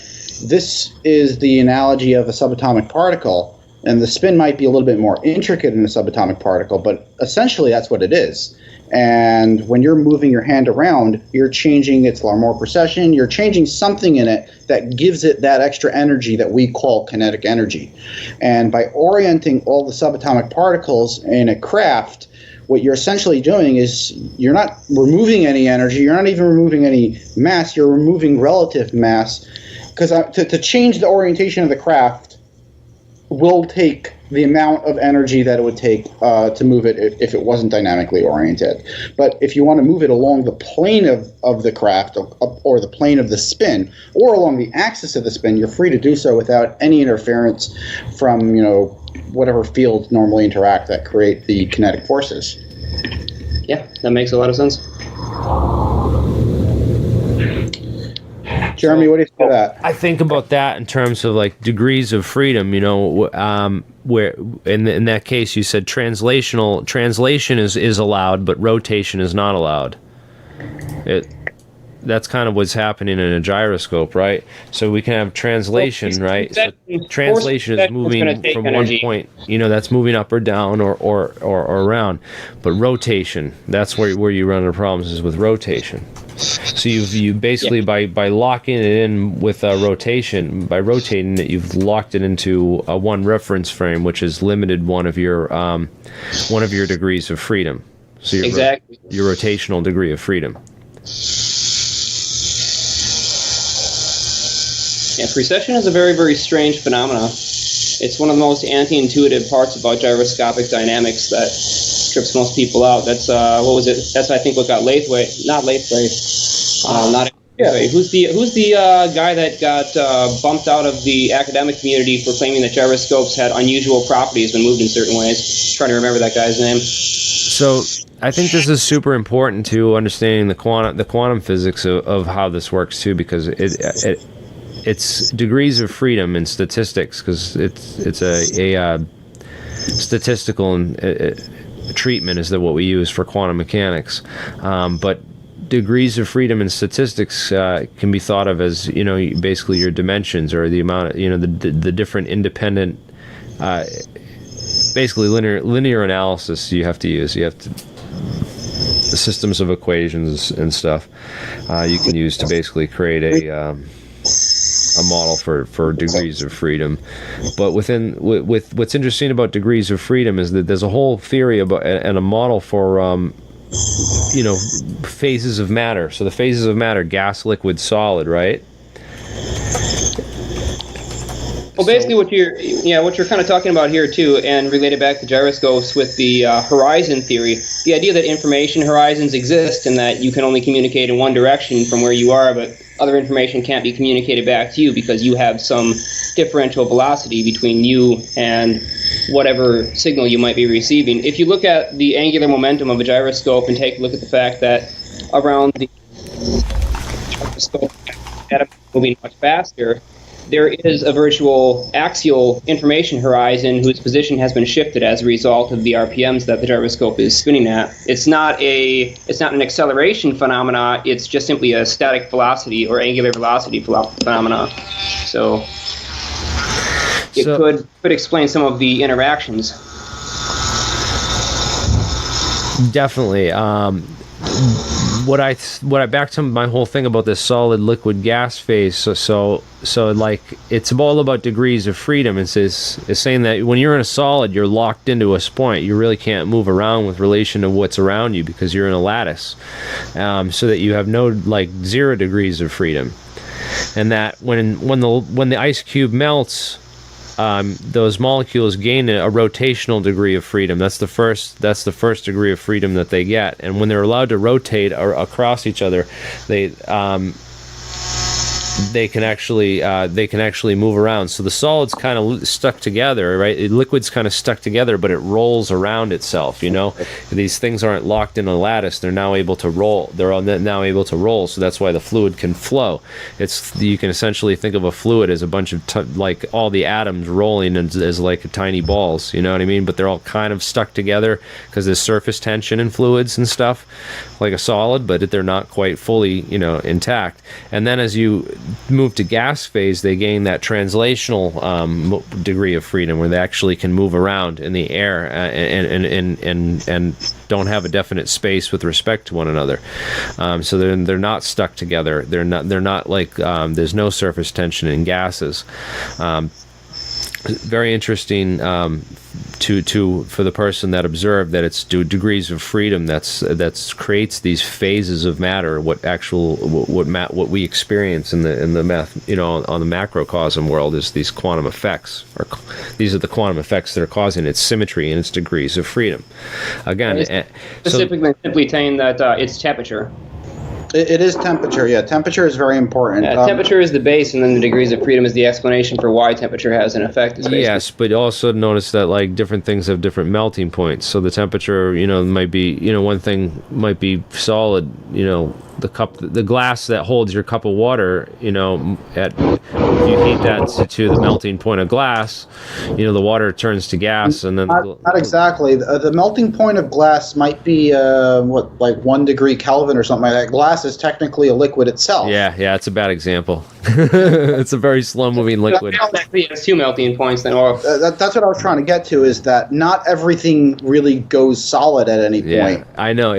this is the analogy of a subatomic particle, and the spin might be a little bit more intricate in a subatomic particle, but essentially that's what it is. And when you're moving your hand around, you're changing its Larmor precession, you're changing something in it that gives it that extra energy that we call kinetic energy. And by orienting all the subatomic particles in a craft, what you're essentially doing is you're not removing any energy, you're not even removing any mass, you're removing relative mass. Because to change the orientation of the craft will take the amount of energy that it would take to move it if it wasn't dynamically oriented. But if you want to move it along the plane of the craft, or the plane of the spin, or along the axis of the spin, you're free to do so without any interference from, whatever fields normally interact that create the kinetic forces. Yeah, that makes a lot of sense. Jeremy, what do you think of that? I think about that in terms of like degrees of freedom, where in that case you said translation is allowed, but rotation is not allowed. That's kind of what's happening in a gyroscope, right? So we can have translation, right? So translation is moving from one point, that's moving up or down or around. But rotation, that's where you run into problems, is with rotation. So you basically by locking it in with rotation, by rotating it, you've locked it into one reference frame, which is limited one of your degrees of freedom. So your rotational degree of freedom. Yeah, precession is a very, very strange phenomena. It's one of the most anti-intuitive parts about gyroscopic dynamics that trips most people out. That's That's I think what got Lathway, not Lathway, Who's the guy that got bumped out of the academic community for claiming that gyroscopes had unusual properties when moved in certain ways? I'm trying to remember that guy's name. So I think this is super important to understanding the quantum physics of how this works too, because it's degrees of freedom in statistics, because it's a statistical treatment is what we use for quantum mechanics, but degrees of freedom in statistics can be thought of as basically your dimensions, or the amount of the different independent basically linear analysis you have to use. You have to the systems of equations and stuff you can use to basically create a model for degrees of freedom. But with what's interesting about degrees of freedom is that there's a whole theory about and a model for phases of matter. So the phases of matter: gas, liquid, solid, right? Well, basically, what you're kind of talking about here too, and related back to gyroscopes with the horizon theory, the idea that information horizons exist and that you can only communicate in one direction from where you are, but other information can't be communicated back to you because you have some differential velocity between you and whatever signal you might be receiving. If you look at the angular momentum of a gyroscope and take a look at the fact that around the gyroscope atoms moving much faster, there is a virtual axial information horizon whose position has been shifted as a result of the RPMs that the gyroscope is spinning at. It's not an acceleration phenomena, it's just simply a static velocity or angular velocity phenomena. So it could explain some of the interactions. Definitely. What I back to my whole thing about this solid liquid gas phase. So like it's all about degrees of freedom. It's saying that when you're in a solid, you're locked into a point. You really can't move around with relation to what's around you because you're in a lattice. So that you have no like 0 degrees of freedom, and that when the ice cube melts, those molecules gain a rotational degree of freedom. That's the first degree of freedom that they get. And when they're allowed to rotate across each other, they can actually move around. So the solid's kind of stuck together, right? The liquid's kind of stuck together, but it rolls around itself. These things aren't locked in a lattice. They're now able to roll. Now able to roll. So that's why the fluid can flow. You can essentially think of a fluid as a bunch of like all the atoms rolling as like tiny balls. You know what I mean? But they're all kind of stuck together because there's surface tension in fluids and stuff, like a solid, but they're not quite fully intact. And then as you move to gas phase, they gain that translational degree of freedom where they actually can move around in the air and don't have a definite space with respect to one another. So they're not stuck together. They're not like there's no surface tension in gases. Very interesting for the person that observed that it's degrees of freedom that's creates these phases of matter. What we experience in the math, on the macrocosm world is these quantum effects. These are the quantum effects that are causing its symmetry and its degrees of freedom. Again, specifically simply saying that it's temperature. It is temperature. Yeah, temperature is very important. Temperature is the base, and then the degrees of freedom is the explanation for why temperature has an effect. Yes, but also notice that like different things have different melting points. So the temperature, might be, one thing might be solid. The glass that holds your cup of water, if you heat that to the melting point of glass, the water turns to gas, and then not exactly. The melting point of glass might be 1 degree Kelvin or something like that. Glass is technically a liquid itself. Yeah, it's a bad example. It's a very slow-moving liquid. It has 2 melting points then oil. That's what I was trying to get to, is that not everything really goes solid at any point. Yeah, I know.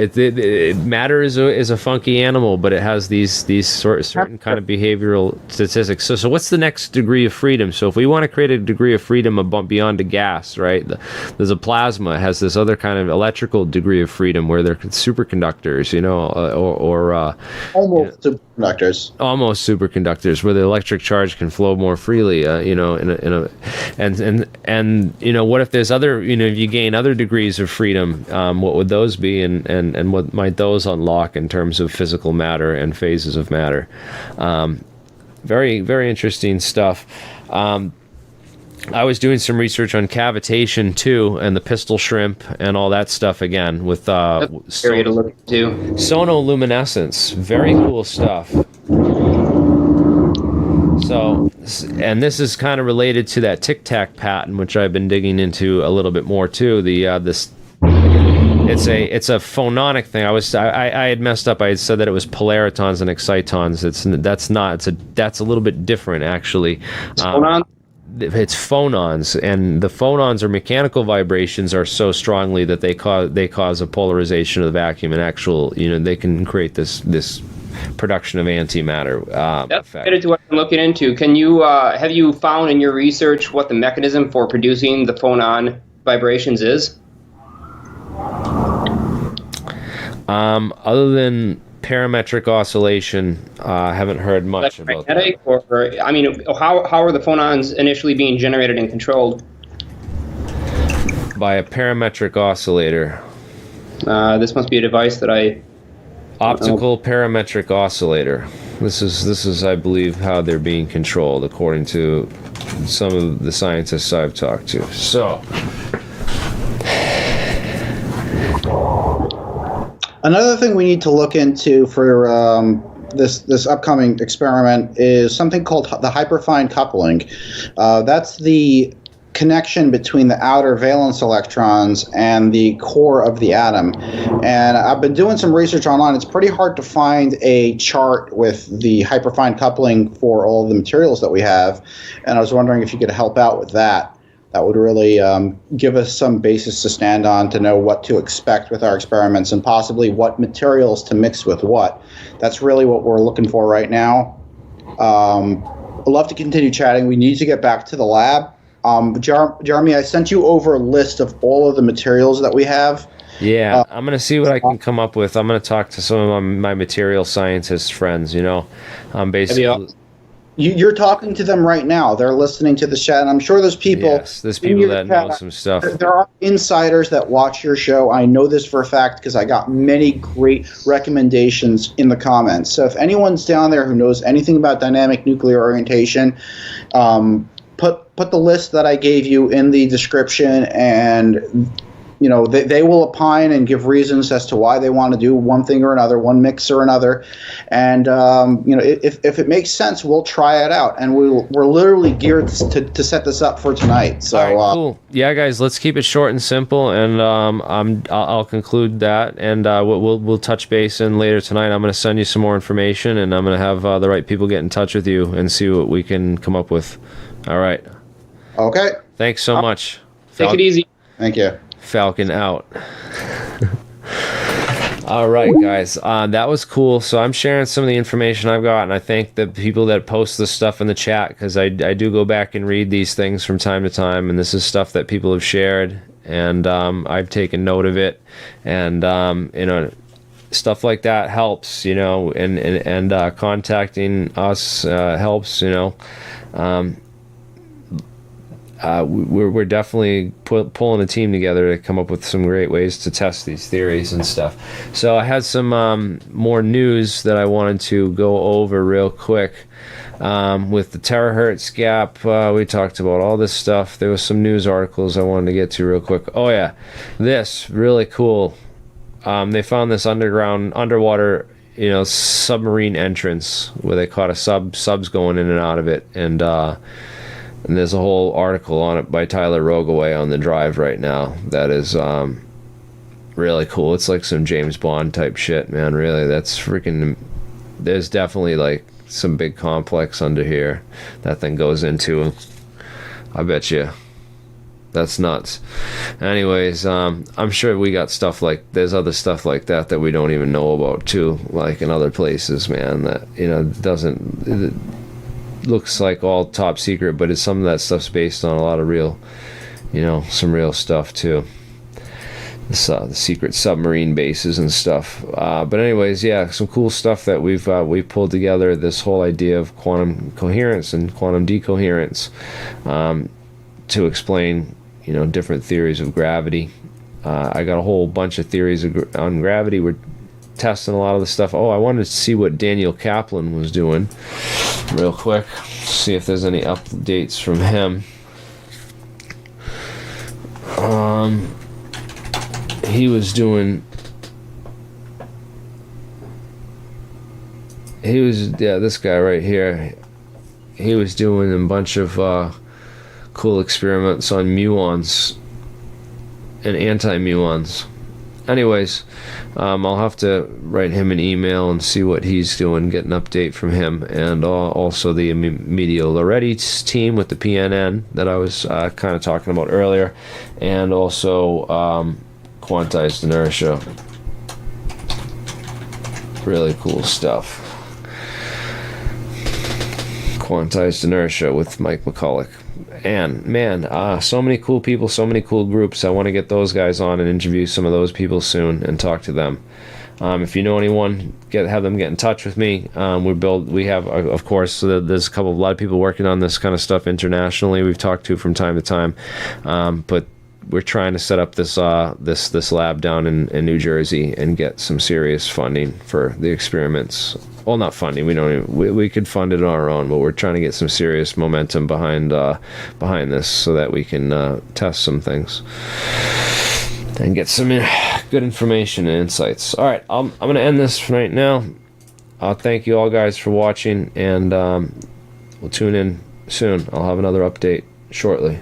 Matter is a funky animal, but it has these certain kind of behavioral statistics. So what's the next degree of freedom? So if we want to create a degree of freedom beyond a gas, right? There's a plasma. It has this other kind of electrical degree of freedom where they're superconductors, almost superconductors. Almost superconductors, where the electric charge can flow more freely, what if there's other, if you gain other degrees of freedom, what would those be, and what might those unlock in terms of physical matter and phases of matter? Very, very interesting stuff. I was doing some research on cavitation too, and the pistol shrimp and all that stuff again with area to look into. Sonoluminescence. Very cool stuff. So, and this is kind of related to that Tic Tac pattern, which I've been digging into a little bit more too. It's a phononic thing. I had messed up. I had said that it was polaritons and excitons. That's a little bit different actually. It's phonons, and the phonons or mechanical vibrations are so strongly that they cause a polarization of the vacuum, and they can create this production of antimatter effect. Related to what I'm looking into, can you have you found in your research what the mechanism for producing the phonon vibrations is? Other than parametric oscillation. Haven't heard much about that. Magnetic, or I mean, how are the phonons initially being generated and controlled? By a parametric oscillator. This must be a device that I. Optical parametric oscillator. This is, I believe, how they're being controlled, according to some of the scientists I've talked to. So, another thing we need to look into for this upcoming experiment is something called the hyperfine coupling. That's the connection between the outer valence electrons and the core of the atom. And I've been doing some research online. It's pretty hard to find a chart with the hyperfine coupling for all of the materials that we have. And I was wondering if you could help out with that. That would really give us some basis to stand on to know what to expect with our experiments and possibly what materials to mix with what. That's really what we're looking for right now. I'd love to continue chatting. We need to get back to the lab. Jeremy, I sent you over a list of all of the materials that we have. yeah, I'm going to see what I can come up with. I'm going to talk to some of my material scientist friends, basically. You're talking to them right now. They're listening to the chat, and I'm sure there's people. Yes, there's people that know some stuff. There are insiders that watch your show. I know this for a fact because I got many great recommendations in the comments. So if anyone's down there who knows anything about dynamic nuclear orientation, put the list that I gave you in the description, and they will opine and give reasons as to why they want to do one thing or another, one mix or another. And if it makes sense, we'll try it out. And we're literally geared to set this up for tonight. So all right, cool. Yeah, guys, let's keep it short and simple. And I'll conclude that, and we'll touch base in later tonight. I'm going to send you some more information, and I'm going to have the right people get in touch with you and see what we can come up with. All right. Okay. Thanks so much. Take it easy. Thank you. Falcon out. All right, guys. That was cool. So I'm sharing some of the information I've got, and I thank the people that post this stuff in the chat, because I do go back and read these things from time to time, and this is stuff that people have shared, and I've taken note of it, and stuff like that helps, and contacting us helps, we're definitely pulling a team together to come up with some great ways to test these theories and stuff. So I had some more news that I wanted to go over real quick. With the terahertz gap, we talked about all this stuff. There was some news articles I wanted to get to real quick. Oh yeah, this really cool. They found this underwater submarine entrance where they caught subs going in and out of it, and there's a whole article on it by Tyler Rogaway on the Drive right now. That is really cool. It's like some James Bond type shit, man. Really, that's freaking. There's definitely like some big complex under here that thing goes into. I bet you. That's nuts. Anyways, I'm sure we got stuff like, there's other stuff like that we don't even know about too, like in other places, man, that it looks like all top secret, but some of that stuff's based on a lot of real, some real stuff too. The secret submarine bases and stuff. But anyways, yeah, some cool stuff that we've pulled together. This whole idea of quantum coherence and quantum decoherence to explain, different theories of gravity. I got a whole bunch of theories on gravity. We're testing a lot of the stuff. Oh, I wanted to see what Daniel Kaplan was doing real quick. See if there's any updates from him. He was this guy right here. He was doing a bunch of cool experiments on muons and anti-muons. Anyways, I'll have to write him an email and see what he's doing, get an update from him, and also the Emilio Loretti's team with the PNN that I was kind of talking about earlier, and also quantized inertia. Really cool stuff. Quantized inertia with Mike McCulloch. And man, so many cool people, so many cool groups. I want to get those guys on and interview some of those people soon and talk to them. If you know anyone, have them get in touch with me. We have, of course, there's a lot of people working on this kind of stuff internationally. We've talked to from time to time, but we're trying to set up this lab down in New Jersey and get some serious funding for the experiments. Well, not funding. We could fund it on our own, but we're trying to get some serious momentum behind this so that we can test some things and get some good information and insights. All right, I'm going to end this right now. Thank you all guys for watching, and we'll tune in soon. I'll have another update shortly.